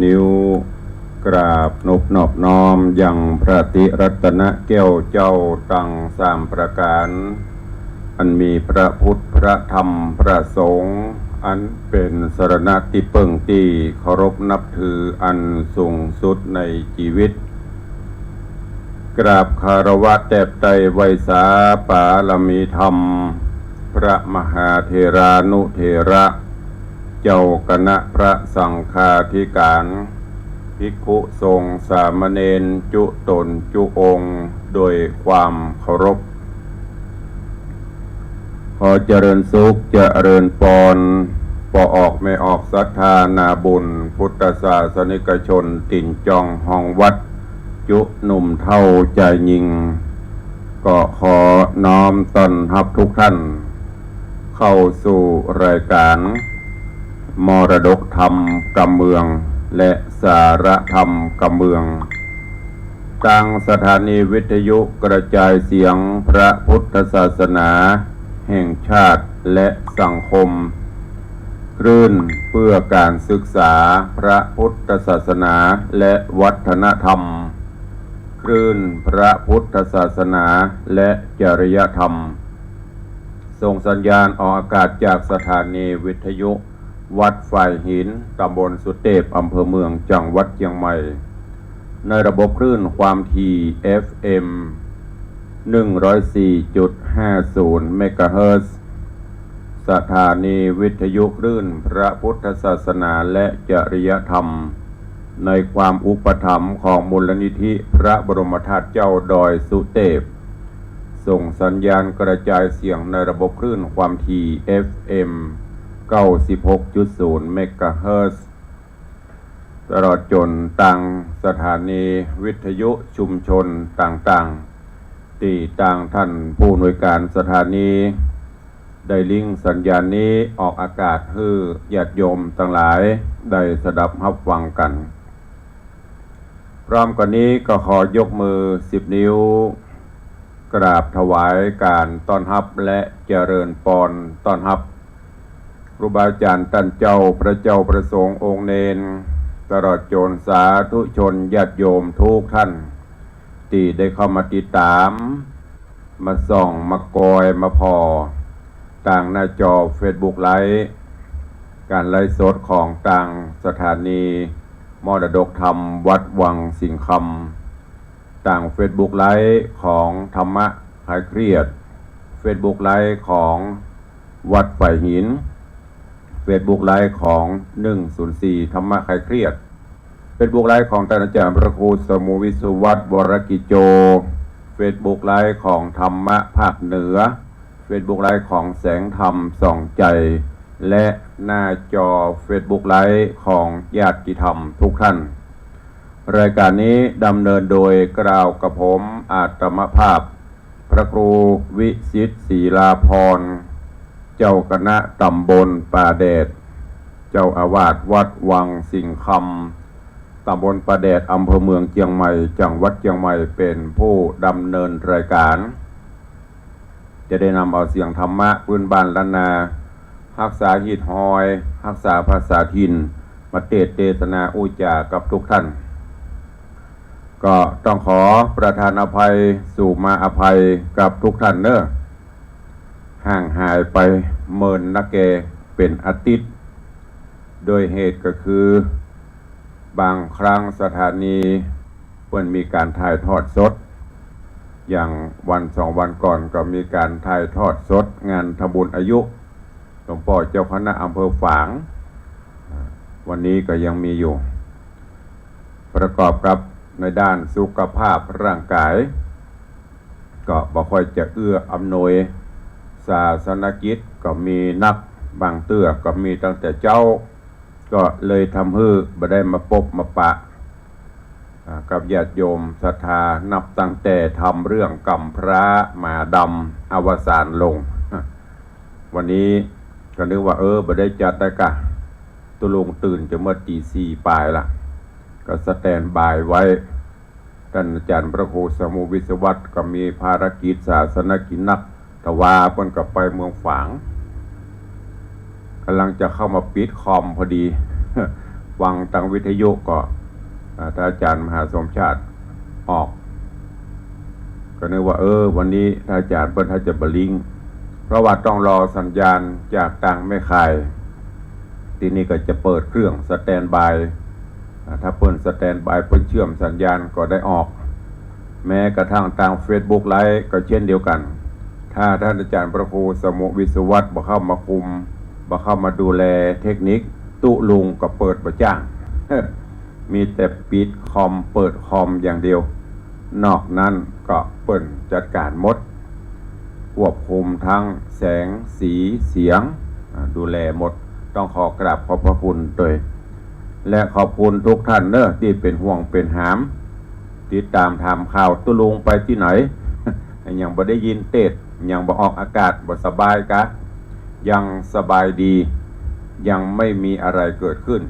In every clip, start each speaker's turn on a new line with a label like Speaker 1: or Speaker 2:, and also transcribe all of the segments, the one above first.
Speaker 1: นิ้วกราบนบนอบน้อมยังพระติรัตนแก้วเจ้าตั้งสามประการอันมีพระพุทธพระธรรมพระสงฆ์อันเป็นสรณะที่เปิ่งที่เคารพนับถืออันสูงสุดในชีวิตกราบคารวะแตบไตรไวสาปาลมีธรรมพระมหาเถรานุเถระเจ้าคณะพระสังฆาธิการภิกขุสงฆ์สามเณรจุตนจุองค์โดยความเคารพขอเจริญสุขเจริญปอนปออกไม่ออกศรัทธานาบุญพุทธศาสนิกชนติ่นจองห้องวัดจุหนุ่มเท่าใจยิงก็ขอน้อมต้อนรับทุกท่านเข้าสู่รายการมรดกธรรมกำเมืองและสารธรรมกำเมืองทางสถานีวิทยุกระจายเสียงพระพุทธศาสนาแห่งชาติและสังคมคลื่นเพื่อการศึกษาพระพุทธศาสนาและวัฒนธรรมคลื่นพระพุทธศาสนาและจริยธรรมส่งสัญญาณออกอากาศจากสถานีวิทยุวัดฝ่ายหินตำบลสุเทพอำเภอเมืองจังหวัดเชียงใหม่ในระบบคลื่นความถี่ FM 104.50 เมกะเฮิรตซ์สถานีวิทยุคลื่นพระพุทธศาสนาและจริยธรรมในความอุปถัมภ์ของมูลนิธิพระบรมธาตุเจ้าดอยสุเทพส่งสัญญาณกระจายเสียงในระบบคลื่นความถี่ FM 96.0 เมกะเฮิรตซ์ตลอดจนต่างสถานีวิทยุชุมชนต่างๆที่ต่างท่านผู้อำนวยการสถานีได้ลิงก์สัญญาณนี้ออกอากาศให้ญาติโยมทั้งหลายได้สดับรับฟังกันพร้อมกันนี้ก็ขอยกมือ10 นิ้วกราบถวายการต้อนรับและเจริญพรต้อนรับครูบาอาจารย์ท่านเจ้าพระเจ้าประสงค์องค์เนนตลอดจนสาธุชนญาติโยมทุกท่านที่ได้เข้ามาติดตามมาส่องมากอยมาพอต่างหน้าจอ Facebook ไลฟ์การไลฟ์สดของต่างสถานีมรดกธรรมวัดวังสิงห์คำต่าง Facebook ไลฟ์ของธรรมะคลายเครียด Facebook ไลฟ์ของวัดฝ่ายหิน Facebook ไลฟ์ของ104ธรรมะคลายเครียด Facebook ไลฟ์ของท่านอาจารย์พระครูสมุวิสุวัฒน์วรกิจโจ Facebook ไลฟ์ของธรรมะภาคเหนือFacebook ไลฟ์ของแสงธรรมส่องใจและหน้าจอ Facebook ไลฟ์ของญาติธรรมทุกท่านรายการนี้ดำเนินโดยกล่าวกับผมอาตมภาพพระครูวิสิทธิ์ศรีลาภรณ์เจ้าคณะตำบลป่าแดดเจ้าอาวาสวัดวังสิงห์คำตำบลป่าแดดอำเภอเมืองเชียงใหม่จังหวัดเชียงใหม่เป็นผู้ดำเนินรายการจะได้นำเอาเสียงธรรมะพื้นบ้านล้านนารักษาหิตหอยรักษาภาษาถิ่นมาเทศนาอุจากับทุกท่านก็ต้องขอประทานอภัยสู่มาอภัยกับทุกท่านเนอะห่างหายไปเมินนักเกเป็นอาทิตย์โดยเหตุก็คือบางครั้งสถานีเพิ่นมีการถ่ายทอดสดอย่างวัน2 วันก่อนก็มีการถ่ายทอดสดงานทำบุญอายุหลวงพ่อเจ้าคณะอำเภอฝางวันนี้ก็ยังมีอยู่ประกอบกับในด้านสุขภาพร่างกายก็บ่ค่อยจะเอื้ออำนวยศาสนกิจก็มีนักบางเตื้อก็มีตั้งแต่เจ้าก็เลยทำให้บ่ได้มาพบมาปะกับญาติโยมศรัทธานับตั้งแต่ทำเรื่องกำพระมาดำอวสานลงวันนี้ก็นึกว่าบ่ได้จัดได้กะตุลุงตื่นจะเมื่อตี 4ปลายละก็สแตนบายไว้ท่านอาจารย์พระครูสมุวิศวัตรก็มีภารกิจศาสนกิจนักทว่าเพิ่นก็ไปเมืองฝางกำลังจะเข้ามาปิดคอมพอดี พ ฟังทางวิทยุก็ท่านอาจารย์มหาสมชาติออกก็นึกว่าวันนี้ท่านอาจารย์เพิ่นท่านจะบลิงเพราะว่าต้องรอสัญญาณจากทางแม่ข่ายทีนี้ก็จะเปิดเครื่องสแตนบายถ้าเปิ้นสแตนบายเปิ้นเชื่อมสัญญาณก็ได้ออกแม้กระทั่งทาง Facebook ไลฟ์ก็เช่นเดียวกันถ้าท่านอาจารย์พระครูสมุวิศวัตรบ่เข้ามาคุมบ่เข้ามาดูแลเทคนิคตุลุงก็เปิดประจ้าง มีแต่ปิดคอมเปิดคอมอย่างเดียวนอกนั้นก็เปิ้นจัดการหมดควบคุมทั้งแสงสีเสียงดูแลหมดต้องขอกราบขอบพระคุณโดยและขอบคุณทุกท่านที่เป็นห่วงเป็นหามติดตามทำข่าวตุลุงไปที่ไหน ยังบ่ได้ยินเทศยังบ่ออกอากาศบ่สบายกะยังสบายดียังไม่มีอะไรเกิดขึ้น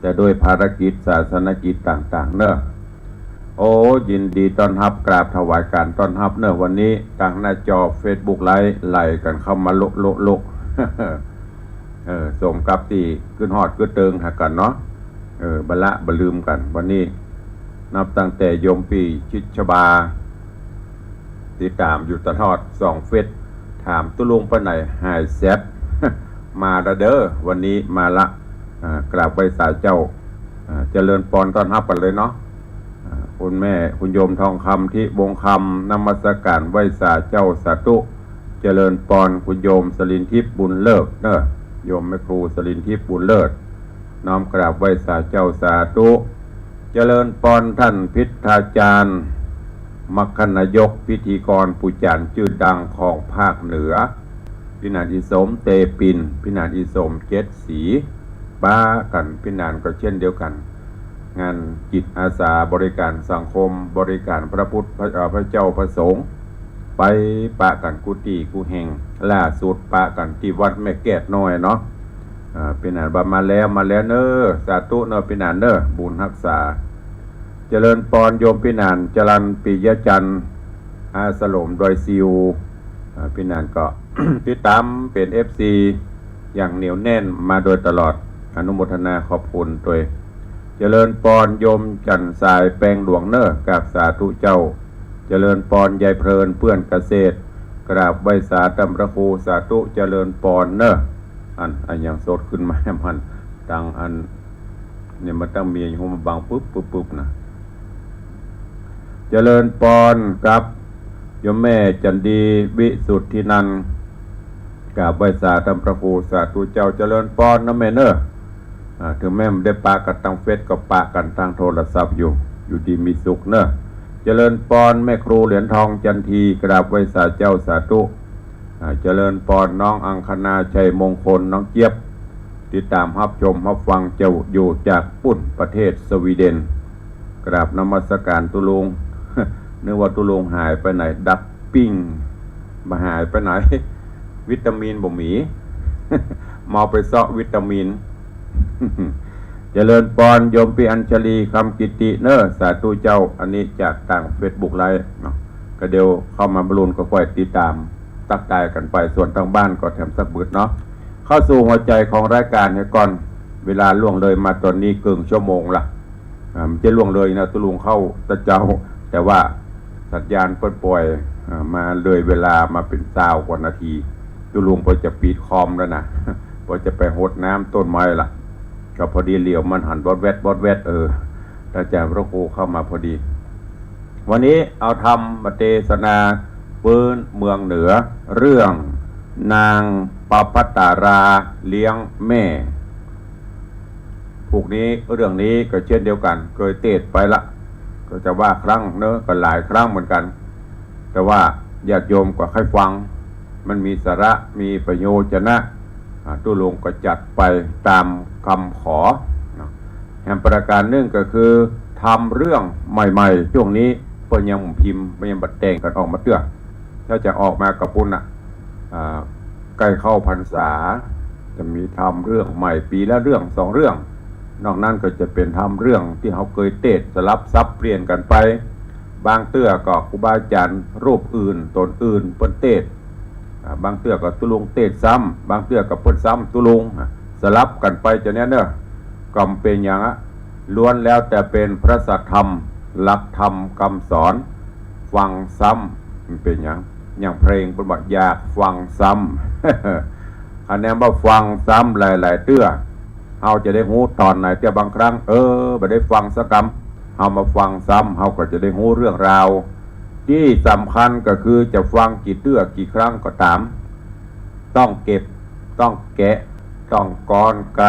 Speaker 1: แต่โดยภารกิจศาสนกิจต่างๆโอ้ยินดีต้อนรับกราบถวายการต้อนรับวันนี้ทางหน้าจอ Facebook ไลฟ์ไหลกันเข้ามาโล สมกับที่ขึ้นฮอดขึ้นเติงหากันเนาะบละบลืมกันวันนี้นับตั้งแต่โยมปีชิดชบาติดตามอยู่ตลอด2เฟซถามตุลุงไปไหนหายแซบ มาละเด้อวันนี้มาละกราบไหว้ศาลเจ้าเจริญพรต้อนรับกันเลยเนาะคุณแม่คุณโยมทองคำที่วงคำนมัสการไหว้ศาลเจ้าสาธุเจริญพรคุณโยมสลินทิพย์บุญเลิศโยมแม่ครูสลินทิพย์บุญเลิศน้อมกราบไหว้ศาลเจ้าสาธุเจริญพรท่านพิธาจารย์มัคคณายกพิธีกรผู้จารชื่อดังของภาคเหนือพี่นานอิสมเตปินพี่นานอิสมเจ็ดสีบ้ากันพี่นานก็เช่นเดียวกันงานจิตอาสาบริการสังคมบริการพระพุทธพระเจ้าพระสงฆ์ไปปะกันกุฏิกูแห่งล่าสุดปะกันที่วัดแม่แก้วน้อยเนาะพี่นานมาแล้วสาธุพี่นานบุญรักษาเจริญพรโยมพี่นานจรัญปิยจันทร์อาสลมดอยซิวพี่นานก็ ติดตามเป็น FC อย่างเหนียวแน่นมาโดยตลอดอนุโมทนาขอบคุณโดยเจริญพรโยมจันสายแปลงหลวงกับสาธุเจ้าเจริญพรยายเพลินเพื่อนเกษตรกราบไหว้สาธรรมพระครูสาธุเจริญพรอันอย่างสดขึ้นมามันตังอันเนี่ยมันต้องมีหัวมาบังปุ๊บนะเจริญพรกับโยมแม่จันดีวิสุทธินันท์กราบไหว้สาธรรมพระครูสาธุเจ้าเจริญพรแม่ถึงแม่ไม่ได้ปากันทางเฟซก็ปากันทางโทรศัพท์อยู่ดีมีสุขเจริญพรแม่ครูเหรียญทองจันทีกราบไหว้สาเจ้าสาธุเจริญพรน้องอังคณาชัยมงคลน้องเจี๊ยบติดตามรับชมรับฟังเจ้าอยู่จากปุ่นประเทศสวีเดนกราบนมัสการตุลุง นึกว่าตุลุงหายไปไหนดับปิ้งมาหายไปไหน วิตามินบ่มี มาไปเซาะวิตามิน เจริญพรโยมปีอัญชลีคำกิติสาธุเจ้าอันนี้จากทาง Facebook ไลฟ์เนาะก็เดี๋ยวเข้ามาบรรลุก็ค่อยติดตามตักตายกันไปส่วนทางบ้านก็แถมสักบึดเนาะเข้าสู่หัวใจของรายการให้ก่อนเวลาล่วงเลยมาตอนนี้เกินชั่วโมงละมันจะล่วงเลยนะตุลุงเข้าตะเจ้าแต่ว่าสัญญาณปล่อยมาเลยเวลามาเป็น20 กว่านาทีตุลุงพอจะปิดคอมแล้วนะพอจะไปหดน้ำต้นไม้ละก็พอดีเหลียวมันหันบอดแวดอาจารย์พระครูเข้ามาพอดีวันนี้เอาธรรมมาเทศนาปืนเมืองเหนือเรื่องนางปปัตตาราเลี้ยงแม่พวกนี้เรื่องนี้ก็เช่นเดียวกันเคยเทศไปละก็จะว่าครั้งก็หลายครั้งเหมือนกันแต่ว่าญาติโยมก็ให้ฟังมันมีสาระมีประโยชน์นะตุลุงก็จัดไปตามคำขอแห่งประการหนึ่งก็คือทำเรื่องใหม่ๆช่วงนี้เพิ่นยังพิมพ์ยังบัดแต่งกันออกมาเตื้อถ้าจะออกมากับปุ่นใกล้เข้าพรรษาจะมีทำเรื่องใหม่ปีละเรื่อง2 เรื่องนอกนั้นก็จะเป็นทำเรื่องที่เขาเคยเทศสลับซับเปลี่ยนกันไปบางเตื้อก็ครูบาอาจารย์รูปอื่นตนอื่นเพิ่นเทศบางเตื้อก็ตุลุงเทศซ้ำบางเตื้อก็เพิ่นซ้ำตุลุงสลับกันไปจะเนี้ย ก็เป็นอย่างล้วนแล้วแต่เป็นพระสัทธรรมหลักธรรมคำสอนฟังซ้ำมันเป็นอย่างเพลงเป็นบอกอยากฟังซ้ำคะแนนว่าฟังซ้ำหลายๆเตื้อเราจะได้หูตอนไหนแต่บางครั้งไม่ได้ฟังสักคำเรามาฟังซ้ำเราก็จะได้หูเรื่องราวที่สำคัญก็คือจะฟังกี่เตื้อกี่ครั้งก็ตามต้องเก็บต้องแกะต้องกรไก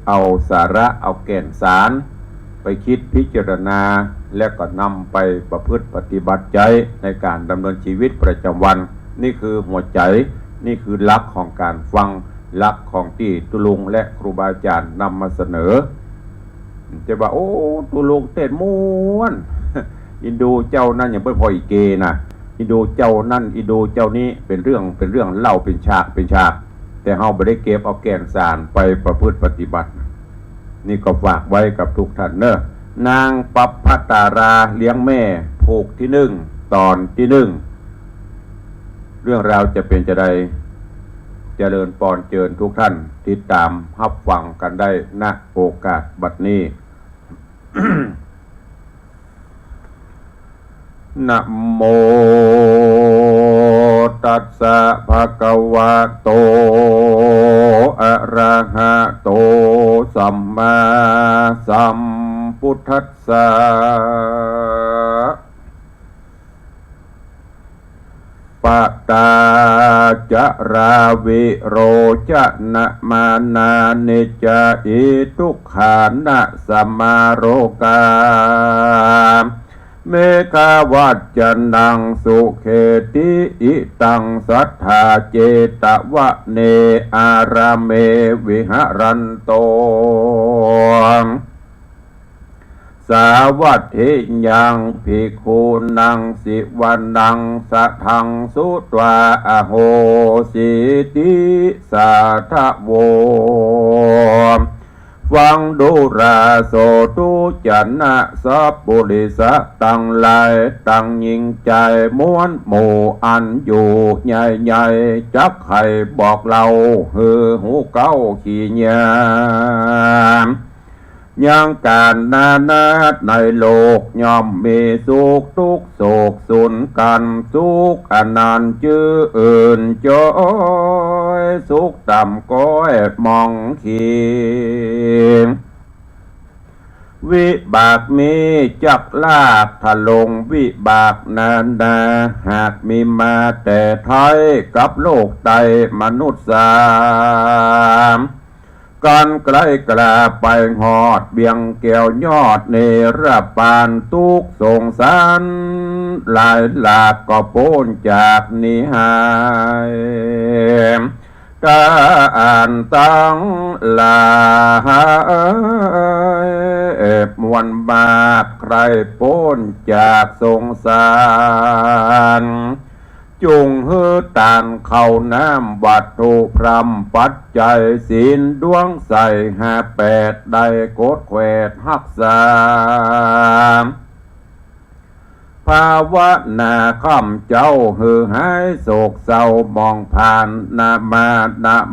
Speaker 1: เอาสาระเอาแก่นสารไปคิดพิจารณาและก็นำไปประพฤติปฏิบัติใจในการดำเนินชีวิตประจำวันนี่คือหัวใจนี่คือหลักของการฟังหลักของที่ตุลุงและครูบาอาจารย์นำมาเสนอจะว่าโอ้ตุลุงเต้นม้วนอินดูเจ้านั่นอย่างเพื่อพออีเกนะอินดูเจ้านั่นอินดูเจ้านี้เป็นเรื่องเล่าเป็นฉากแต่เฮาไม่ได้เก็บเอาแก่นสารไปประพฤติปฏิบัตินี่ก็ฝากไว้กับทุกท่านเนอะนางปัปพตาราเลี้ยงแม่ผูกที่1ตอนที่1เรื่องราวจะเป็นจะใดเจริญปอนเจิญทุกท่านติดตามรับฟังกันได้ณโอกาสบัดนี้ นะโมตัสสะภะคะวะโตอะระหะโตสัมมาสัมพุทธัสสะปะตาจะราวิโรจะนะมานาเนจาอิทุกขานะสัมมาโรกาเมฆาวัจจนังสุเขติอิตังสัทธาเจตวะเนอาราเมวิหรันโตสาวัตถิยังภิกขุนังสิวันนังสัทธังสุตวาอโหสิติสาทะโวฟังดูราโสตุจันนะสัพปุริสะตังลายตังยิงใจม้วนหมู่อันอยู่ใหญ่ๆจักไข่บอกเราฮือหูเก้าขี้ยามยังการนานาในโลกย่อมมีสุขทุกโศกสุนกันสุขอนันต์ชื่ออื่นจอยสุขต่ำก้อยมองขีวิบากมีจักลากถลงวิบากนาหากมีมาแต่ไทยกับโลกไตมนุษย์สามการไกลกลาไปหอดเบียงแก้วยอดเนรปานทุกสงสารหลายหลากก็โพ้นจากนิหายตาอ่านตั้งลามวนมากใครโพ้นจากสงสารจุงฮือตานเข้าน้ำวัตถุพรำปัจจัยศีลดวงใส58ได้โกดแขวดหักษาภาวนาข้ามเจ้าฮือหายโศกเศร้ามองผ่านนา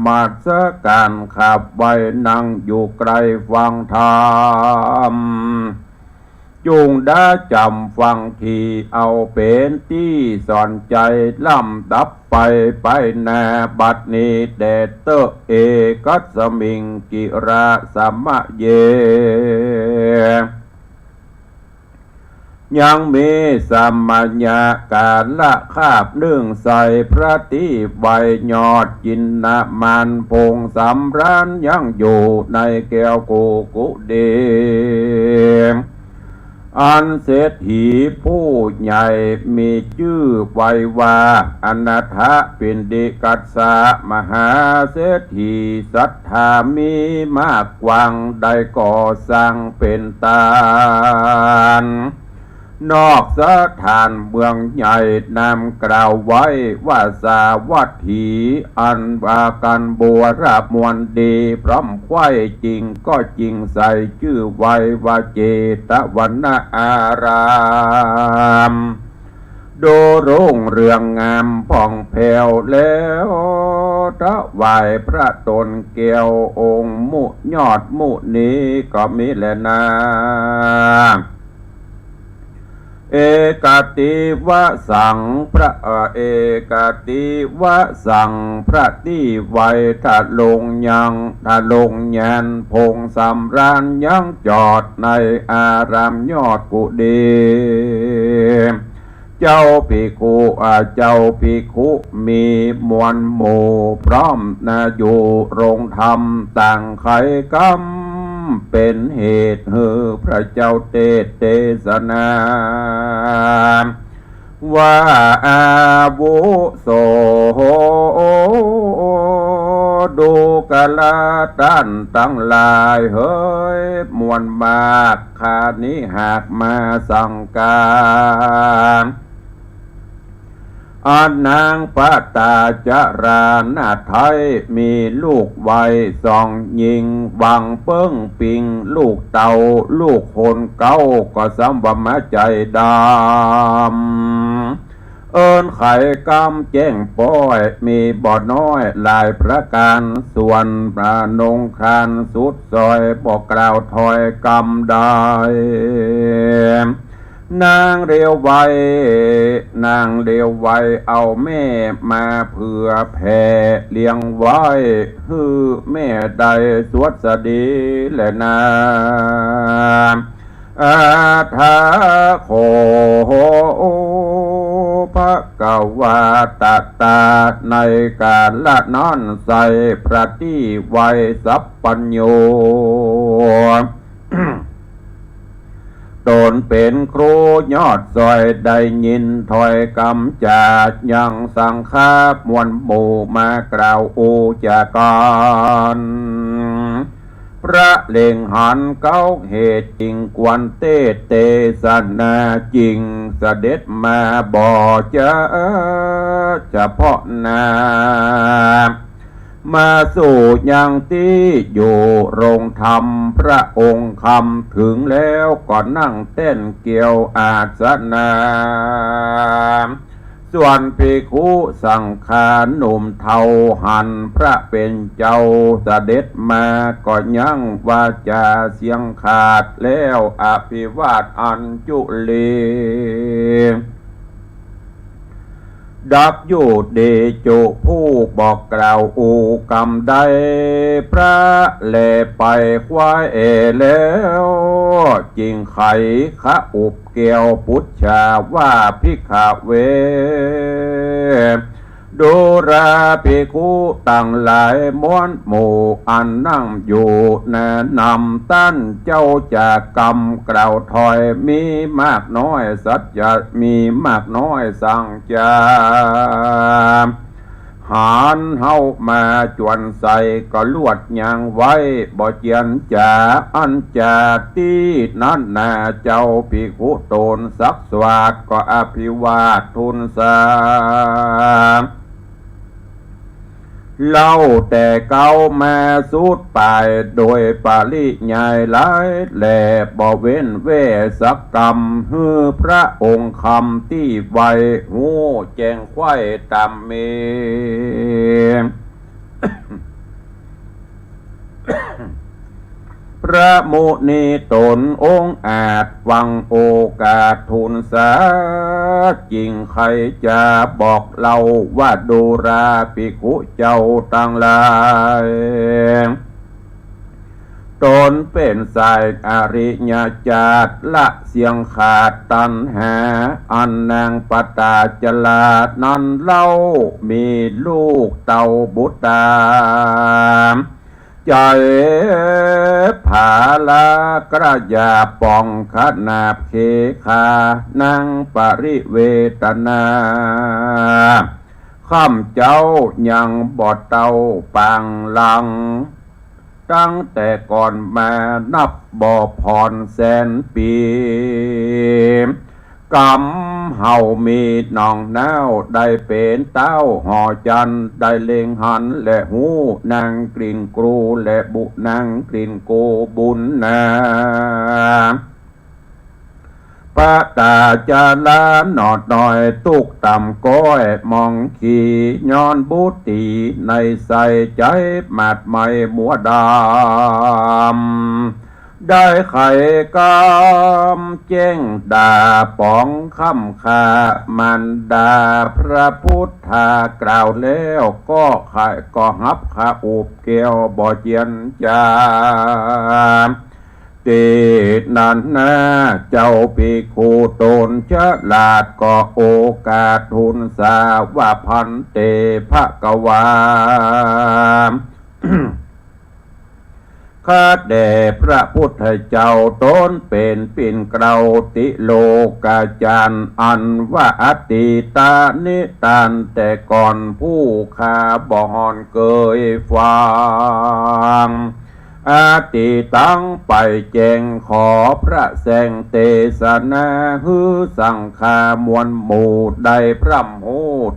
Speaker 1: มาสการขับไว้นั่งอยู่ไกลฟังธรรมจุงได้จำฟังทีเอาเป็นที่สอนใจล่ำดับไปนาบัดนี้แดดเตอเอกัสมิงกิราสัมมะเยยังมีสัมมัญญาการละคาบนึ่งใส่พระติใบยอดจินนามันพงสำรันยังอยู่ในแก้วกุเดอันเศรษฐีผู้ใหญ่มีชื่อไว้ว่าอนัถปิณฑิกัสสะมหาเศรษฐีศรัทธามีมากกว่างได้ก่อสร้างเป็นตานนอกสถานเมืองใหญ่นำกล่าวไว้ว่าสาวัตถีอันว่ากันบัวราบมวลดีพร้อมควายจริงก็จริงใส่ชื่อไว้ว่าเจตวันนาราม ดูรุ่งเรืองงามผ่องแผ้วแล้วถวายพระตนเกี่ยวองค์มุยอดมุนี้ก็มีแลนาเอกติวะสังพระเอกติวะสังพระที่ไว้ถ้าลงยังถ้าลงยันพงสำราญยังจอดในอารามยอดกุดีเจ้าภิกขุเจ้าภิกขุมีมวลหมู่พร้อมนาอยู่โรงธรรมต่างไขกรรมเป็นเหตุให้พระเจ้าเทศนาว่าอาวุโสดูกะลาท่านตั้งหลายเฮ้ยมวลมากขานี้หากมาสังการนางปาตาจารานาไทยมีลูกไว้สองหญิงวังเปิ้งปิงลูกเต่าลูกคนเก้าก็สำบมาใจดำเอิญไข่กำแจ้งป้อยมีบ่อน้อยหลายประการส่วนประนงครานสุดซอยบอกกล่าวถอยกำได้นางเรียวไว้นางเรียวไว้เอาแม่มาเผื่อแผ่เลี้ยงไว้ฮือแม่ใดสวดสดีและนาอาทาโคพระกวาตตาในการละนอนใส่พระที่ไว้สัพปัญโยตนเป็นครูยอดซอยได้ยินถอยกำจากยังสังฆามวลหมู่มากล่าวอุจากรพระเล่งหันเก้าเหตุจริงกวนเตสนาจริงเสด็จมาบ่จะเพาะนามาสู่ยังที่อยู่โรงธรรมพระองค์คำถึงแล้วก็นั่งเต้นเกี่ยวอาสนะส่วนภิกขุสังฆาหนุ่มเทาหันพระเป็นเจ้าเสด็จมาก็ยังว่าจะเสียงขาดแล้วอภิวาทอัญจุลีดับอยู่เดจุผู้บอกกล่าวอูกรรมใดพระแลไปควายแล้วจริงไขขะอุบเกียวพุทธาว่าพิกขเวดูราภิกขุตั้งหลายม้วนหมู่อันนั่งอยู่แนะนำตั้นเจ้าจากกรรมกล่าวถอยมีมากน้อยสัจจะมีมากน้อยสั่งจาหานเฮามาจวนใส่ก็ลวดยางไว้บ่เจียนจ่าอันจ่าที่นั่นนาเจ้าภิกขุตนสักสวัสดิ์ก็อภิวาททุนสาเล่าแต่เก่ามาสุดไปโดยปาริยายหลายแหล่บ่เว้นเวสกรรมฮือพระองค์คำที่ไว้หูแจ้งไข่ตามเม พระมุนีตนองค์อาจวังโอกาสทุนสาจริงใครจะบอกเราว่าดูราภิกขุเจ้าตั้งหลายตนเป็นสายอริยจาตละเสียงขาดตัณหาอันนางปตาจลาดนั้นเล่ามีลูกเต่าบุตรใจผาลากระยาปองขนาบเคขานังปริเวตนาข้ามเจ้ายังบอดเต้าปังลังตั้งแต่ก่อนมานับบ่อพรแสนปีกำเฮามีน้องแนวได้เป็นเต้าห่อจันได้เล็งหันและหูนางกลิ่นกรูและบุนางกลิ่นโกบุญนา พระตาจาลาหนอดหน่อยตุกต่ำก้อยมองขี่ย้อนบุตรีในใส่ใจหมาดไม่มัวดำได้ไข่กำเจ้งด่าป๋องคำคามันดาพระพุทธากล่าวแล้วก็ไข่ก็ฮับขาอุบเกลียวบ่เจียนจาเตนันนาเจ้าภิกขุตนฉลาดก็โอกาสทุนสาวาพันเตภกวา ข้าแต่พระพุทธเจ้าตนเป็นปิ่นเกลาติโลกาจารย์อันว่าอติตานิตานแต่ก่อนผู้ข้าบ่ฮอนเกยฟังอาติตั้งไปแจงขอพระแสงเตสนาฮือสังฆามวลหมู่ได้พร่ำโห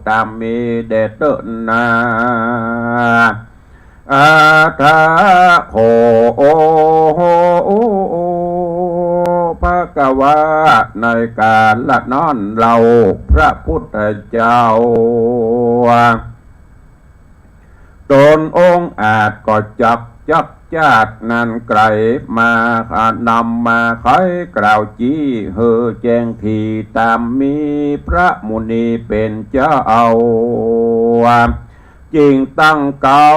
Speaker 1: ตามมีเดชเตนาอาทาโคโอภะกวาในการละนอนเราพระพุทธเจ้าตนองค์อาจก็จักจาดนันไกลมานำมาไขกล่าวจี้เฮอแจ้งทีตามมีพระมุนีเป็นเจ้าเอาจริงตั้งเก้า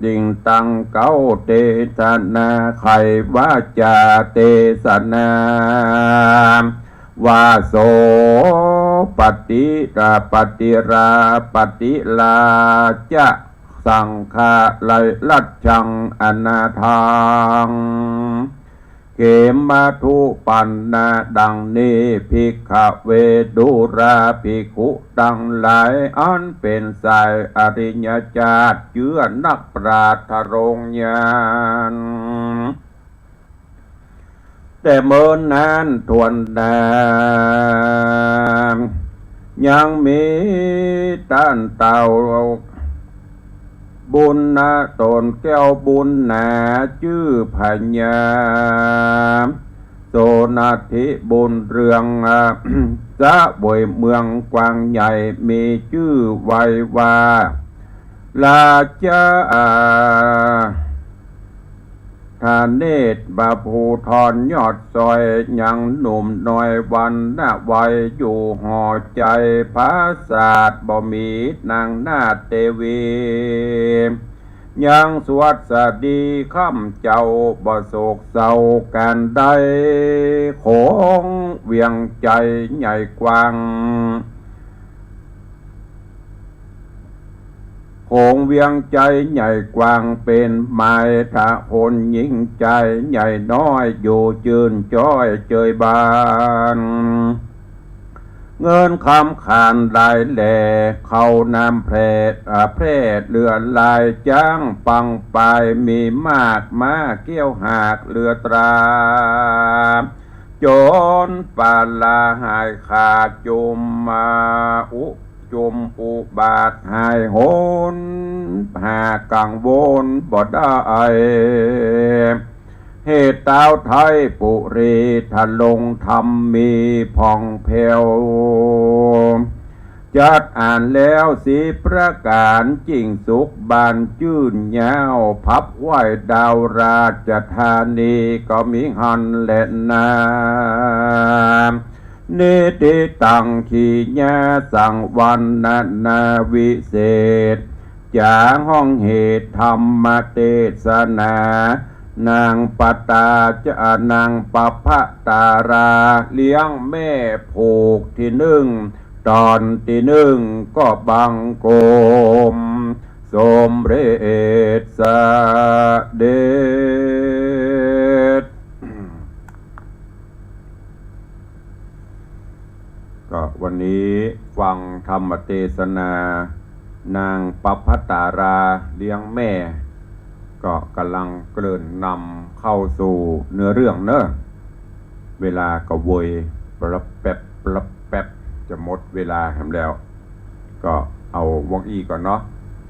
Speaker 1: จริงตั้งเก้าเตสนาไขว่าจาเตสนาวาโสปฏิราปฏิราปฏิลาจะสังฆาไลลัดชังอนาทังเขมาทุปันนาดังนี้ภิกขเวดุราภิกขุดังหลายอันเป็นสายอริยญาติเชื่อนักปราชญ์รงญาณแต่เมื่อนั้นทวนนามยังมีต้านเต่าบุญนาตนแก้วบุญนาชื่อพญาโสนาธิบุญเรืองจะบ่อยเมืองกวางใหญ่มีชื่อไว้ว่าลาจาทาเนตบาภูทรยอดซอยยังหนุ่มน้อยวันนาวัยอยู่ห่อใจภาษาดบ่มีนางนาเตวียังสวัสดีข้ามเจ้าบ่โศกเศร้าการใดของเวียงใจใหญ่กว้างโขงเวียงใจใหญ่กว้างเป็นไม้ทะพลยิ่งใจใหญ่น้อยอยู่จืนจ้อยเจยบานเงินคำขานลายแหล่เข้านำแพร่เรือลายจ้างปังปายมีมากมาเกี้ยวหากเรือตราจนปาลาหายขาดจุมมาจุมอุบาทหายโหนหากังวลบ่ได้เหตุเต้าไทยปุรีทะลงธรรมมีผ่องเพวจัดอ่านแล้วสีประการจริงสุขบานจื่นยาวพับไหวดาวราชธานีก็มีหันและนาเนติตังขีญาสังวันนาวิเศษจางห้องเหตุธรรมเทศนานางปตาจะนางปภตาราเลี้ยงแม่ผูกที่หนึ่งตอนที่หนึ่งก็บังโกมสมเร็จสเด็จก็วันนี้ฟังธรรมเทศนานางปภตาราเลี้ยงแม่ก็กำลังเกริ่นนำเข้าสู่เนื้อเรื่องเนอะเวลาก็โวยประแป๊บจะหมดเวลาแหมแล้วก็เอาวอกอีก่อนเนาะ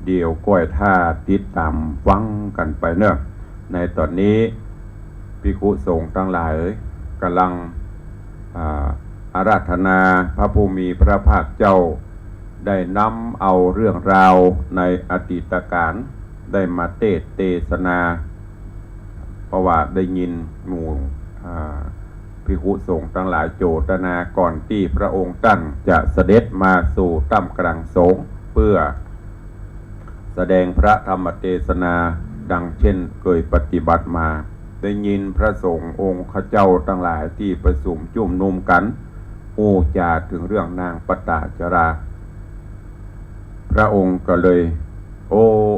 Speaker 1: เดี๋ยวก้อยท่าติดตามฟังกันไปเนอะในตอนนี้ภิกขุสงฆ์ทั้งหลายกำลัง อาราธนาพระผู้มีพระภาคเจ้าได้นำเอาเรื่องราวในอดีตการได้มาเทศนาเพราะว่าได้ยินหมู่ภิกษุสงฆ์ทั้งหลายโจทนาก่อนที่พระองค์ท่านจะเสด็จมาสู่ถ้ำกลางสงฆ์เพื่อแสดงพระธรรมเทศนาดังเช่นเคยปฏิบัติมาได้ยินพระสงฆ์องค์ข้าเจ้าทั้งหลายที่ประชุมจุ่มนุมกันโอ้จาถึงเรื่องนางปตาจาราพระองค์ก็เลย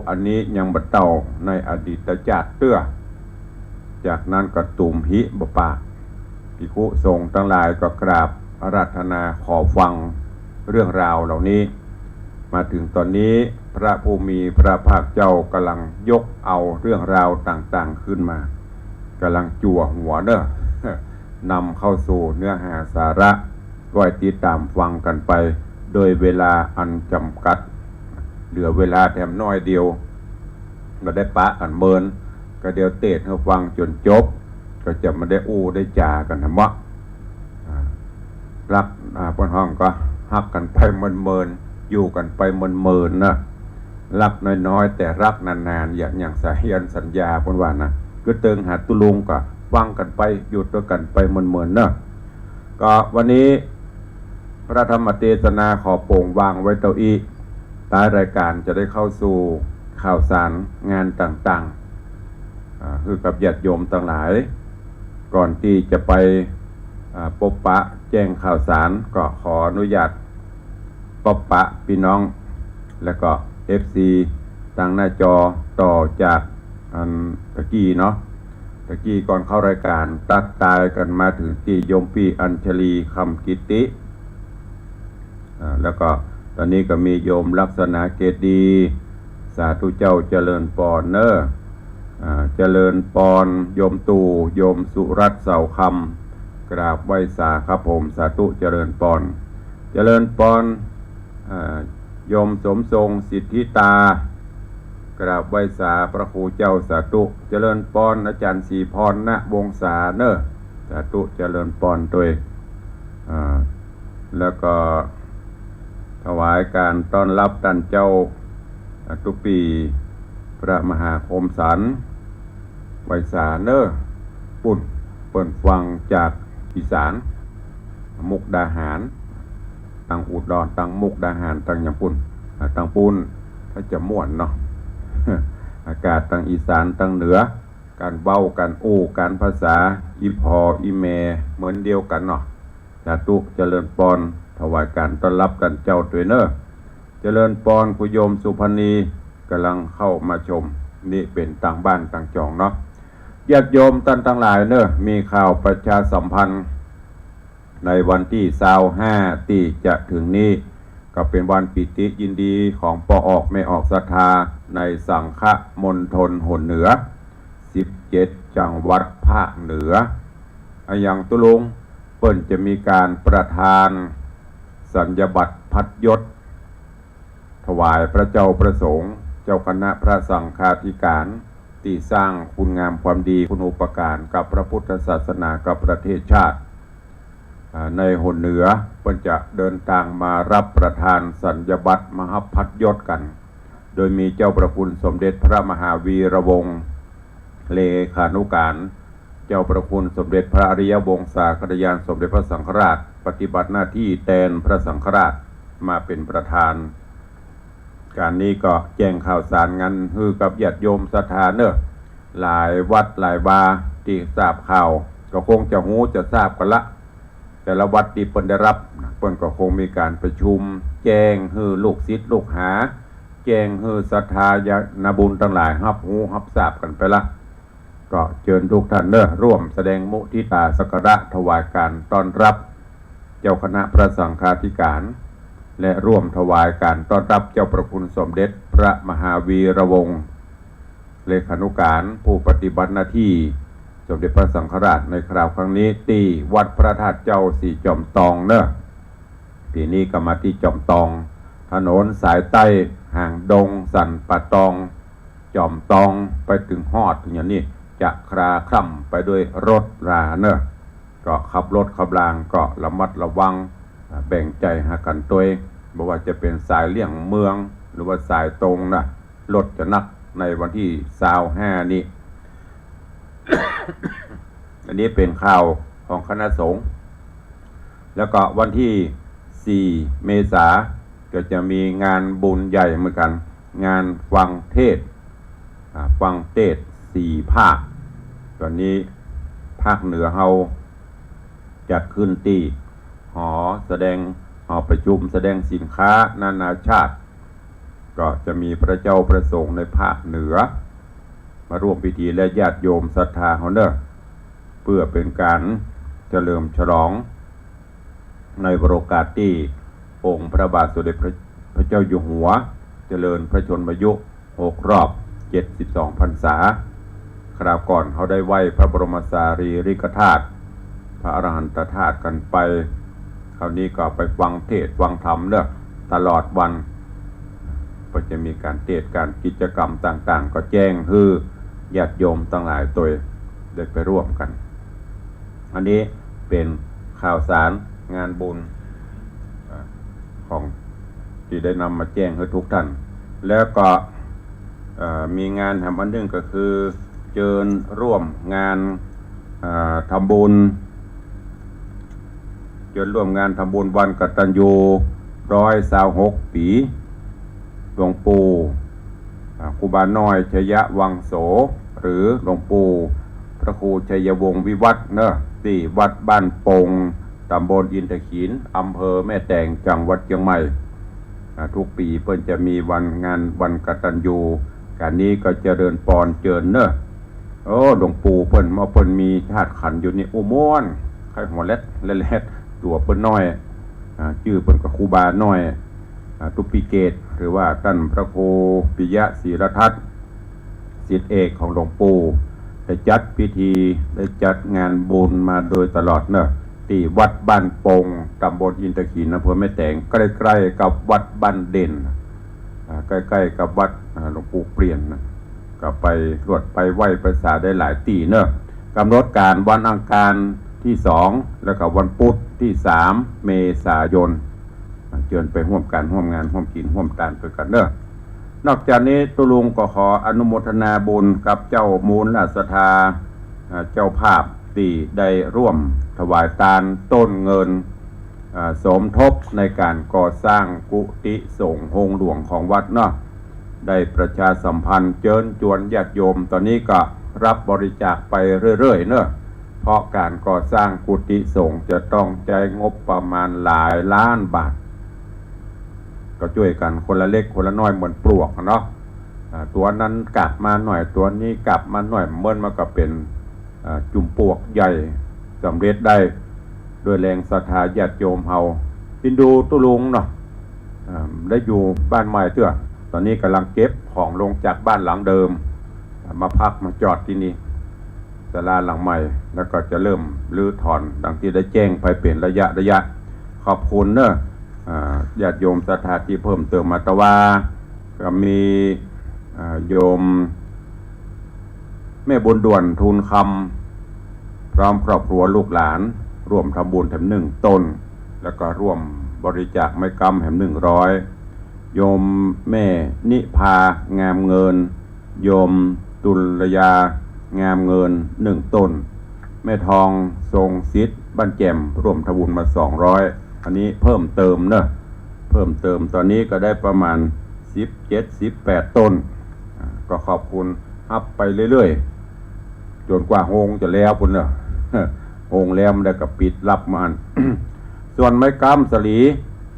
Speaker 1: อันนี้ยังบัดเต่าในอดีตชาติเตื้อจากนั้นก็ตุ่มหิบปากภิกษุสงฆ์ทั้งหลายก็กราบอาราธนาขอฟังเรื่องราวเหล่านี้มาถึงตอนนี้พระผู้มีพระภาคเจ้ากำลังยกเอาเรื่องราวต่างๆขึ้นมากำลังจั่วหัวนำเข้าสู่เนื้อหาสาระก็ติดตามฟังกันไปโดยเวลาอันจำกัดเหลือเวลาแถมน้อยเดียวมาได้ปะกันเมินก็เดียวเทศให้ฟังจนจบก็จะมาได้ได้จากันนะวะรักปนห้องก็ฮักกันไปเมินอยู่กันไปเมินนะรักน้อยๆแต่รักนานๆอย่างสายันสัญญาปนว่านะก็เติงหาตุลุงก็ฟังกันไปหยุดด้วยกันไปเมินนะก็วันนี้พระธรรมเทศนาขอโปร่งวางไว้เต้าอี้ท้ายรายการจะได้เข้าสู่ข่าวสารงานต่างๆคือกับญาติโยมทั้งหลายก่อนที่จะไปพบปะแจ้งข่าวสารก็ขออนุญาตพบปะพี่น้องและก็ FC ทางหน้าจอต่อจากตะกี้เนาะตะกี้ก่อนเข้ารายการตักตายกันมาถึงที่โยมปีอัญชลีคำกิติแล้วก็ตอนนี้ก็มีโยมลักษณะเกตดีสาธุเจ้าเจริญปอนเนอเจริญปอนโยมตู่โยมสุรัตน์เสาคำกราบไหว้สาครับผมสาธุเจริญปอนเจริญปอนโยมสมทรงสิทธิตากราบไหว้สาพระครูเจ้าสาธุเจริญปอนอาจารย์ศรีพรณวงศาเนอสาธุเจริญปอนตัวแล้วก็ถวายการต้อนรับท่านเจ้าทุกปีพระมหาคมสันไวสาเนอปุ่นเปิ่นฟังจากอีสานมุกดาหารตังอุดรตังมุกดาหารตังยำปุ่นตังปุ่นถ้าจะม่วนเนาะ อากาศตังอีสานตังเหนือการเว้าการการภาษาอีพออีเมเหมือนเดียวกันเนาะสาธุเจริญปอนถวายการต้อนรับกันเจ้าด้วยเนอเจริญปอนคุณโยมสุพรรณีกำลังเข้ามาชมนี่เป็นต่างบ้านต่างจองเนาะญาติโยมท่านทั้งหลายเนอมีข่าวประชาสัมพันธ์ในวันที่25ที่จะถึงนี้ก็เป็นวันปิติยินดีของปออกไม่ออกศรัทธาในสังฆมณฑลหนเหนือ17จังหวัดภาคเหนืออย่างตุลุงเปิ้นจะมีการประทานสัญญบัตรพัดยศถวายพระเจ้าประสงค์เจ้าคณะพระสังฆาธิการที่สร้างคุณงามความดีคุณูปการกับพระพุทธศาสนากับประเทศชาติในหนเหนือเปิ้นจะเดินทางมารับประทานสัญญบัตรมหพัดยศกันโดยมีเจ้าประคุณสมเด็จพระมหาวีระวงศ์เลขานุการเจ้าประคุณสมเด็จพระอริยวงศาคณาจารย์สมเด็จพระสังฆราชปฏิบัติหน้าที่แทนพระสังฆราชมาเป็นประธานการนี้ก็แจ้งข่าวสารงานคือกับญาติโยมศรัทธาเนอะหลายวัดหลายวาที่ทราบข่าวก็คงจะหูจะทราบกันละแต่ละวัดที่เพิ่นได้รับเพิ่นก็คงมีการประชุมแจ้งฮือลูกศิษย์ลูกหาแจ้งฮือศรัทธาญาณบุญทั้งหลายรับหูรับทราบกันไปละก็เชิญทุกท่านเนอะร่วมแสดงมุทิตาสักการะถวายการต้อนรับเจ้าคณะพระสังฆาธิการและร่วมถวายการต้อนรับเจ้าประคุณสมเด็จพระมหาวีระวงศ์เลขานุการผู้ปฏิบัติหน้าที่สมเด็จพระสังฆราชในคราวครั้งนี้ที่วัดพระธาตุเจ้าสีจอมตองเนอะที่นี่ก็มาที่จอมตองถนนสายใต้ห่างดงสันป่าตองจอมตองไปถึงฮอดอย่างนี้จะคราคร่ำไปด้วยรถราเนอะ ก็ขับรถขับรางก็ระมัดระวังแบ่งใจหากันตัวเองไม่ว่าจะเป็นสายเลี่ยงเมืองหรือว่าสายตรงนะรถจะนักในวันที่25นี้ อันนี้เป็นข่าวของคณะสงฆ์แล้วก็วันที่4 เมษายนก็จะมีงานบุญใหญ่เหมือนกันงานฟังเทศ4 ภาคตอนนี้ภาคเหนือเฮาจัดขึ้นที่หอแสดงหอประชุมแสดงสินค้านานาชาติก็จะมีพระเจ้าประสงค์ในภาคเหนือมาร่วมพิธีและญาติโยมศรัทธาเฮาเด้อเพื่อเป็นการเฉลิมฉลองในโอกาสที่องค์พระบาทสมเด็จพระเจ้าอยู่หัวเจริญพระชนมายุ6 รอบ 72 พรรษาคราวก่อนเขาได้ไหว้พระบรมสารีริกธาตุพระอรหันตธาตุกันไปคราวนี้ก็ไปฟังเทศน์ฟังธรรมเด้อตลอดวันก็จะมีการเทศน์การกิจกรรมต่างๆก็แจ้งคือญาติโยมทั้งหลายตัวได้ไปร่วมกันอันนี้เป็นข่าวสารงานบุญของที่ได้นำมาแจ้งให้ทุกท่านแล้วก็มีงานทำอันหนึ่งก็คือเชิญร่วมงานทำบุญวันกตัญญู126 ปีหลวงปู่ครูบาน้อยชยวังโสหรือหลวงปู่พระครูชัยวงศ์วิวัฒน์เนอะที่วัดบ้านปงตำบลอินทขีฬอำเภอแม่แตงจังหวัดเชียงใหม่ทุกปีเพิ่นจะมีงานวันกตัญญูการนี้ก็เจริญปอนเจิญเนอะโอ้หลวงปู่เพิ่นมีธาตุขันธ์อยู่นี่โอ้ม่วนไข่หัวเล็ดตัวเพิ่นน้อยชื่อเพิ่นก็ครูบาน้อยตุปิเกตหรือว่าท่านพระครูปิยะศรีรทัศน์ศิษย์เอกของหลวงปู่ได้จัดพิธีได้จัดงานบุญมาโดยตลอดเนอะที่วัดบ้านปงตำบลอินทขีฬอำเภอแม่แตงใกล้ๆกับวัดบ้านเด่นใกล้ๆกับวัดหลวงปู่เปลี่ยนนะก็ไปรวดไปไหว้ภาษาได้หลายตีเนอะกำหนดการวันอังคารที่2แล้วก็วันพุธที่3 เมษายนเชิญไปร่วมกันร่วมงานร่วมกินร่วมทานไปกันเนอะนอกจากนี้ตุลุงก็ขออนุโมทนาบุญกับเจ้ามูลราชศรัทธาเจ้าภาพที่ได้ร่วมถวายทานต้นเงินสมทบในการก่อสร้างกุฏิสงฆ์องค์หลวงของวัดเนาะได้ประชาสัมพันธ์เชิญชวนญาติโยมตอนนี้ก็รับบริจาคไปเรื่อยๆเนอะเพราะการก่อสร้างกุฏิสงฆ์จะต้องใช้งบประมาณหลายล้านบาทก็ช่วยกันคนละเล็กคนละน้อยเหมือนปลวกเนาะตัวนั้นกลับมาหน่อยตัวนี้กลับมาหน่อยเมื่อมันก็เป็นจุ่มปลวกใหญ่สำเร็จได้ด้วยแรงศรัทธาญาติโยมเฮาพินดูตุลุงเนาะได้อยู่บ้านใหม่เตื้อตอนนี้กำลังเก็บของลงจากบ้านหลังเดิมมาพักมาจอดที่นี่ศาลาหลังใหม่แล้วก็จะเริ่มรื้อถอนดังที่ได้แจ้งไปเป็นระยะขอบคุณเนอะญาติโยมศรัทธาที่เพิ่มเติมมาตะวาก็มีโยมแม่บุญด่วนทูลคำพร้อมครอบครัวลูกหลานร่วมทำบุญแถม1 ต้นแล้วก็ร่วมบริจาคไม้กำแถม100โยมแม่นิพางามเงินโยมตุลยางามเงิน1 ต้นแม่ทองทรงศิษย์บ้านแจ่มร่วมทำบุญมา200อันนี้เพิ่มเติมเนอะเพิ่มเติมตอนนี้ก็ได้ประมาณ17-18 ต้นก็ขอบคุณฮับไปเรื่อยๆจนกว่าโฮงจะแล้วพุ่นเนอะโฮงแล้วมันได้กับปิดรับมัน ส่วนไม้กำสลี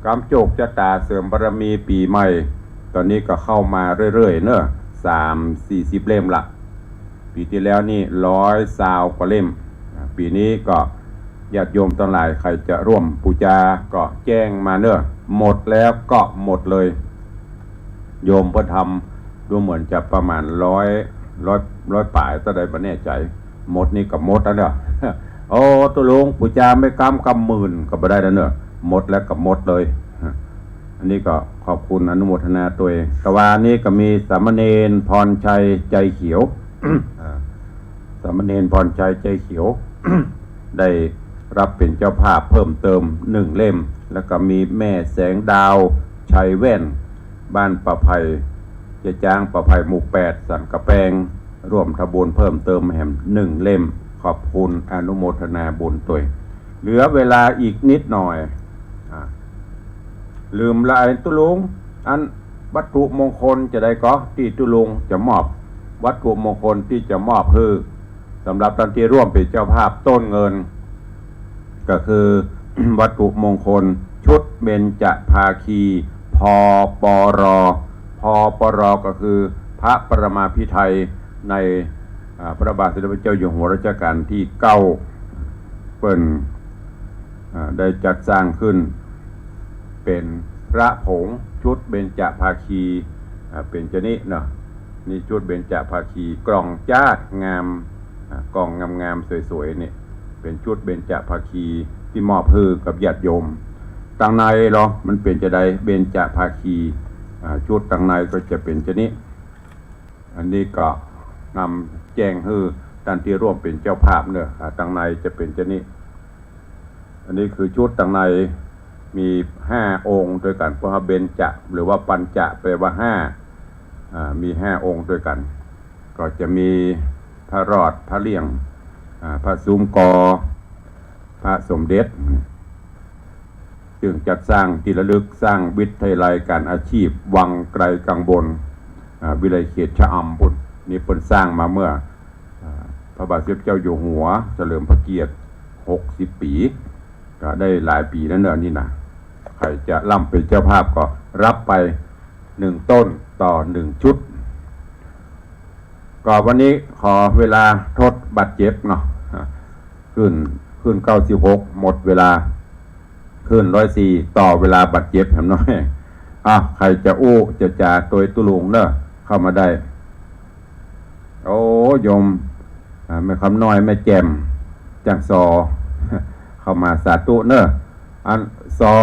Speaker 1: กำโจกจะตาเสริมบารมีปีใหม่ตอนนี้ก็เข้ามาเรื่อยๆเนอะ30-40 เล่มละปีที่แล้วนี่120 กว่าเล่มปีนี้ก็ญาติโยมทั้งหลายใครจะร่วมปูจาก็แจ้งมาเนอะหมดแล้วก็หมดเลยโยมเพื่อทำดูเหมือนจะประมาณ100ป่ายถ้าใดไม่แน่ใจหมดนี่กับหมดแล้วเนอะ โอ้ตุลุงปูจาไม่กำหมื่นก็ไม่ได้แล้วเนอะหมดแล้วกับหมดเลยอันนี้ก็ขอบคุณอนุโมทนาตัวเองกวานี้ก็มีสามเณรพรชัยใจเขียว สามเณรพรชัยใจเขียว ได้ รับเป็นเจ้าภาพเพิ่มเติม1เล่มแล้วก็มีแม่แสงดาวชัยแว่นบ้านประไพเจะจ้างประไพหมู่8สันกระแปงร่วมทบุญเพิ่มเติมแหม1เล่มขอบคุณอนุโมทนาบุญตัวยเหลือเวลาอีกนิดหน่อยลืมละไอ้ตุลุงอันวัตถุมงคลจะได้ก็ที่ตุลุงจะมอบวัตถุมงคลที่จะมอบคือสำหรับท่านที่ร่วมเป็นเจ้าภาพต้นเงินก็คือ วัตถุมงคลชุดเบญจภาคีพปรพปรก็คือพระประมาภิไธยในพระบาทสมเด็จพระเจ้าอยู่หัวรัชกาลที่9เปิ้นได้จัดสร้างขึ้นเป็นพระผงชุดเบญจภาคีเป็นชนิดเนาะนี่ชุดเบญจภาคีกล่องจ้าดงามกล่องงามๆสวยๆนี่เป็นชุดเบญจภาคีที่มอบให้กับญาติโยมต่างในหรอมันเป็นจะได้เบญจภาคีชุดต่างในก็จะเป็นชนิดอันนี้ก็นำแจ้งให้ท่านที่ร่วมเป็นเจ้าภาพเนี่ยต่างในจะเป็นชนิดอันนี้คือชุดต่างในมี5องค์ด้วยกันเพราะว่าเบญจหรือว่าปัญจะแปลว่า5มี5องค์ด้วยกันก็จะมีพระรอดพระเลี่ยงพระซุ้มกอพระสมเด็จจึงจัดสร้างที่ระลึกสร้างวิทยาลัยการอาชีพวังไกลกังบนวิไลเขตชะอำบุญนี่เป็นสร้างมาเมื่อพระบาทสมเด็จเจ้าอยู่หัวเฉลิมพระเกียรติ60 ปีก็ได้หลายปีนั่นเนอะนี่นะใครจะร่ำเป็นเจ้าภาพก็รับไป1ต้นต่อ1ชุดก็วันนี้ขอเวลาทดบัตรเจ็บเนาะขึ้น96หมดเวลาขึ้น104ต่อเวลาบัตรเจ็บแถมน้อยใครจะอู้จะจ่าตัวตุลุงเนอะเข้ามาได้โอ้ยมแม่คำน้อยแม่แจมจังซอเข้ามาสาธุเนอะอันซอ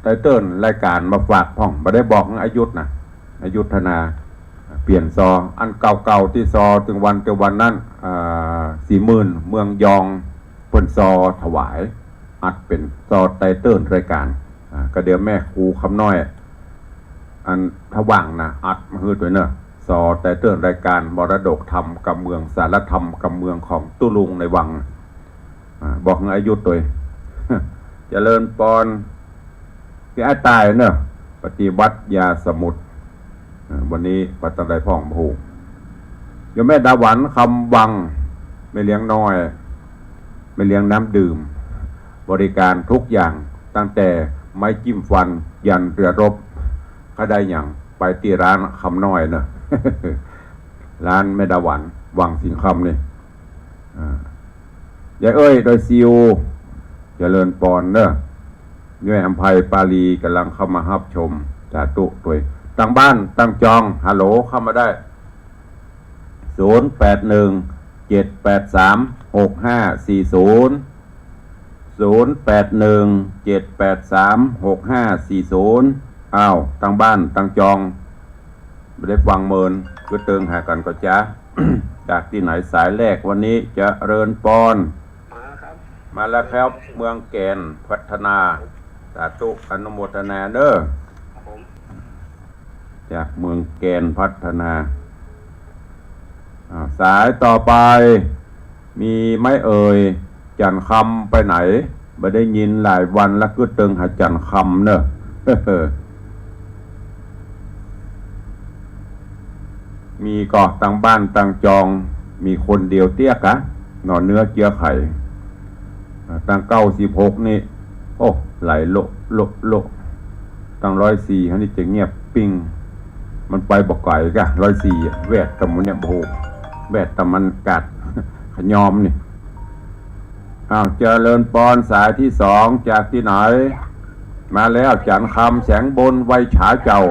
Speaker 1: ไตเติ้ลรายการมาฝากพ่องมาได้บอกอายุนะอายุธนาเปลี่ยนซออันเก่าๆที่ซอถึงวันนั้น40,000เมืองยองเปิ้นซอถวายอัดเป็นซอไตเติ้ลรายการก็เดี๋ยวแม่ครูคำน้อยอันทว่างนะอัดมาฮือตัวเนอะซอไตเติ้ลรายการมรดกธรรมกับเมืองสารธรรมกับเมืองของตุลุงในวังบอกอายุตัวเจริญปอนที่ไอ้ตายเนอะปฏิวัติยาสมุทรวันนี้ปัตตานีพ่องผูกโยมแม่ดาหวันคำวังไม่เลี้ยงน้อยไม่เลี้ยงน้ำดื่มบริการทุกอย่างตั้งแต่ไม้จิ้มฟันยันเรือรบก็ได้อย่างไปที่ร้านคำน้อยเนอะ ร้านแม่ดาหวันวังสิงคำนี่ยายเอ้ยโดยซิวเจริญปอนเนอะด้วยอำไพปาลีกำลังเข้ามารับชมสาธุด้วยตั้งบ้านตั้งจองฮัลโหลเข้ามาได้0817836540 0817836540ตั้งบ้านตั้งจองไม่ได้ฟังเมินก็เติงหากันก็จ้า จากที่ไหนสายแรกวันนี้จะเริญปอนมาแล้วครับเมืองแกนพัฒนาสาธุอนุโมทนาเด้อจากเมืองแกนพัฒนาสายต่อไปมีไม่เอ่ยจันคำไปไหนไม่ได้ยินหลายวันแล้วก็เติงหาจันคำเนอะ มีก็ตั้งบ้านตั้งจองมีคนเดียวเตี้ยกะหน่อเนื้อเจียไข่ตั้ง96นี่โอ้ไหลโลตั้ง104อันนี้จะเงียบปิ้งมันไปบอกไก่กะ104แวดตะมันเนี่ยโบแวดตะมันกัดขยอมนี่เจริญปอนสายที่2จากที่ไหนมาแล้วจันคำแสงบนไวฉาเจ้า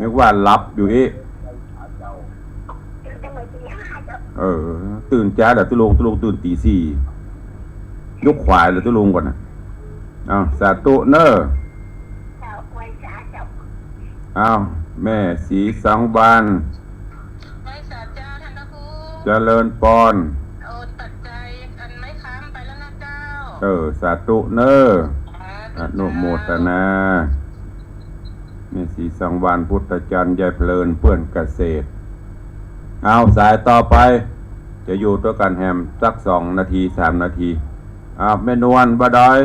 Speaker 1: นึกว่ารับอยู่อีตื่นจ้าเดี๋ยวตุลุงตื่นตี4ยกขวายเดี๋ยวตุลุงก่อนนะสาธุเนอแม่สีสังบาน เจริญปอน
Speaker 2: โอ้ตัดใจอันไม่ค้ำไปแล้วนะเจ้า
Speaker 1: สาธุเนออนุ
Speaker 2: เจ้า
Speaker 1: โมทนาแม่ศรีสังวานพุทธจันทร์ยายเพลินเพื่อนเกษตรเอาสายต่อไป จะอยู่ตัวกันแฮมสัก2 นาที 3 นาทีแม่นวลบ่ดอย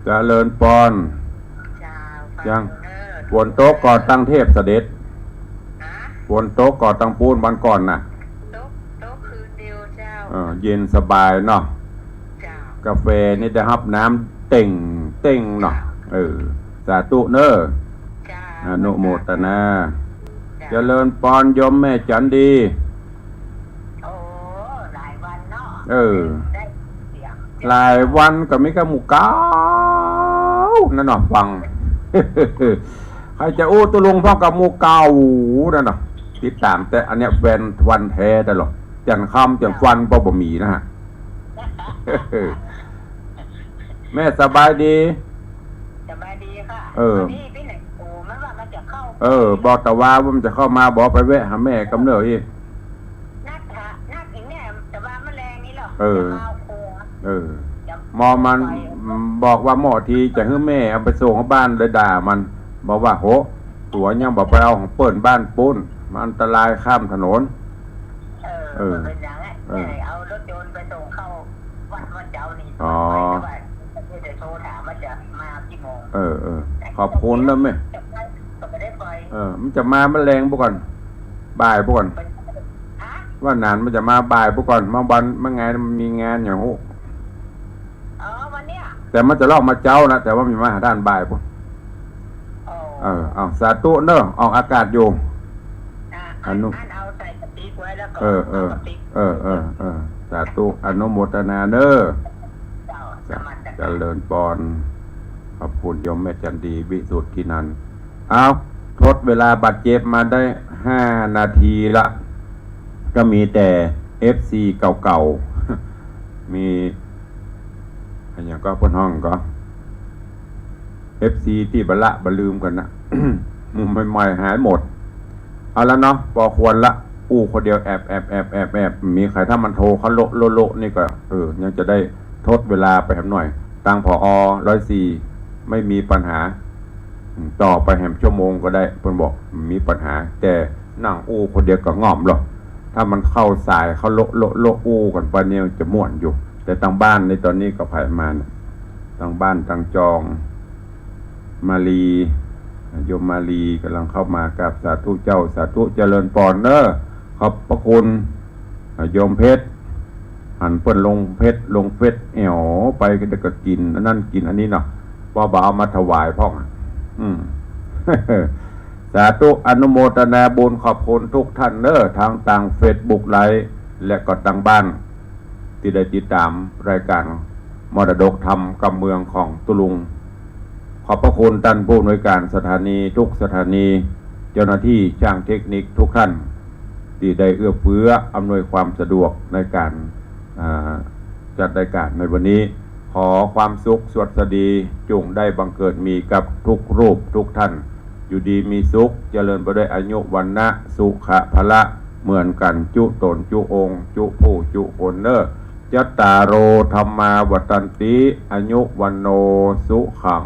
Speaker 2: เจ้า
Speaker 1: เจริญปอน
Speaker 2: เจ้า
Speaker 1: ยังฝนโต๊ะก่อตั้งเทพเสด็จฝนโต๊ะก่อตั้งปูนวันก่อนน่ะ
Speaker 2: โต๊ะคืนเดียวเจ้า
Speaker 1: เย็นสบายเนาะ
Speaker 2: เจ้าก
Speaker 1: าแฟนี่ได้รับน้ำเต่งเนาะสาธุเนออนุโมทนาเจริญปอนยมแม่จันดี
Speaker 2: โอ้หลายวันเนาะได้เสียง
Speaker 1: หลายวันก็ไม่ก็หมู่เก้านั่นเนาะฟัง ใครจะอู้ตุลุงพ่อกับหมู่เก้านั่นเนาะติดตามแต่อันเนี้ยแฟนวันแท้ได้หรอจันคำจันฟันบ่บ่มีนะฮะ แม่สบายดี
Speaker 2: สบายดีค่ะนี่พี่ไหนโอ้ไม่ว่ามันจะเข้า
Speaker 1: บอกแต่ว่ามันจะเข้ามาบอกไปแวะหาแม่กำเนิดอีก
Speaker 2: นัดอีกแน่แต่ว่าแมลงนี่หรอ
Speaker 1: หมอมันบอกว่าหมอทีจะให้แม่เอาไปส่งบ้านเลยด่ามันบอกว่าโหตัวยังบอกไปเอาของเปิดบ้านปุ้นมันอันตรายข้ามถนน
Speaker 2: เป็นอย่างนี้เอารถยนต์ไปส่งเข้าวัดเจ้านี่จะโทรถามว่าจะมากี่โมง
Speaker 1: ขอบคุณแล้วไหมมันจะมาแมลงพวกก่อนบ่ายพวกก่อนว่านานมันจะมาบ่ายพวกก่อนมาวันเมื่อไงมันมีงานอย่างหู
Speaker 2: วันเนี้ย
Speaker 1: แต่มันจะลอกมาเจ้านะแต่ว่ามีมาหาด้านบ่ายพวกเอาสาธุเนอะออกอากาศอยู่
Speaker 2: อนุเอาใส่กระติกไว้แล้วก็
Speaker 1: สาธุอนุโมทนาเนอะเจริญปอนขอบคุณโยมแม่จันดีวิสุทธินันท์เอาทดเวลาบัดเจ็บมาได้5 นาทีละก็มีแต่ FC เก่าๆมีอะไรอย่างก็พ้นห้องก็ FC ที่บละบลืมกันนะ มุมใหม่ๆหายหมดเอาแล้วเนาะพอควรละคนเดียวแอบมีใครถ้ามันโทรเขาโละนี่ก็ยังจะได้ทดเวลาไปแหมหน่อยตังผอ104ไม่มีปัญหาต่อไปแหมชั่วโมงก็ได้เพิ่นบอกมีปัญหาแต่นั่งคนเดียวก็ง่อมหรอกถ้ามันเข้าสายเขาโละกันไปเนี่ยจะม่วนอยู่แต่ทางบ้านในตอนนี้ก็ผ่านมาทางบ้านทางจองมาลีโยมมาลีกำลังเข้ามากับสาธุเจ้าสาธุเจริญปอนเนอขอบพระคุณโยมเพชรหันเปิ้นลงเพชรลงเฟซไปก็กินอันนั้นกินอันนี้เนาะว่าบ่เอามาถวายพ่องสาธุอนุโมทนาบุญขอบคุณทุกท่านเนอทางต่างเฟซบุ๊กไลฟ์และก็ต่างบ้านที่ได้ติดตามรายการมรดกธรรมกำเมืองของตุลุงขอบพระคุณท่านผู้อำนวยการสถานีทุกสถานีเจ้าหน้าที่ช่างเทคนิคทุกท่านที่ได้เอื้อเฟื้ออำนวยความสะดวกในการจัดรายการในวันนี้ขอความสุขสวัสดีจงได้บังเกิดมีกับทุกรูปทุกท่านอยู่ดีมีสุขเจริญไปด้วยอายุวันนะสุขะพละเหมือนกันจุตนจุองค์จุผู้จุคนเนอจัตตารโอธรรมาวัตันติอายุวันโนสุขัง